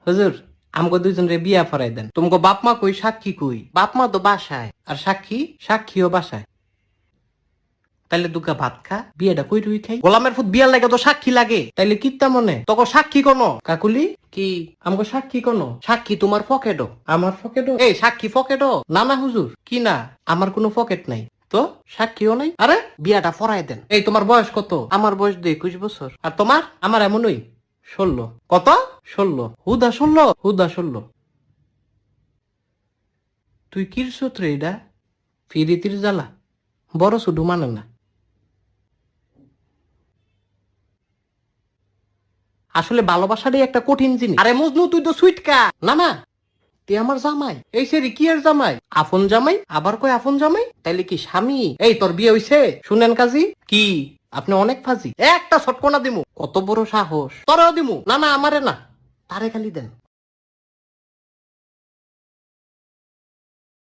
হুজুর আমগো দুইজন রে বিয়া ফরাই দেন। তোমাকে বাপ মা কই, সাক্ষী কই? বাপ মা তো বাসায়, আর সাক্ষীও বাসায়। তাইলে দুগা ভাত খা, বিয়েটা কই রুই খাই। গোলামের ফুট বিয়ার লাগে তো সাক্ষী লাগে, তাইলে কিত্তা মনে তোকে সাক্ষী কোনো? কাকুলি কি আমগো সাক্ষী কোনো? সাক্ষী তোমার পকেটও। আমার পকেটও? এই সাক্ষী পকেটও না? না হুজুর, কি না? আমার কোনো পকেট নাই তো, সাক্ষীও নাই। আরে বিয়াটা ফরাই দেন। এই তোমার বয়স কত? আমার বয়স 21 বছর। আর তোমার? আমার এমনই 16। কত? 16। হুদা 16? হুদা 16। তুই কির সূত্রে এটা? ফিরিতির জ্বালা বড় শুধু মানে না। আসলে ভালোবাসাটাই একটা কঠিন জিনিস। আরে মজনু তুই তো সুইটকা। না না, তুই আমার জামাই। এই সেরি কি এর জামাই? আপন জামাই? আবার কই আপন জামাই? তাইলে কি স্বামী? এই তোর বিয়ে হইছে? শুনেন কাজী কি আপনি অনেক ফাজি। একটা ছটকনা দিমু। কত বড় সাহস! তোরও দিমু। না না, আমারে না, তারে খালি দেন।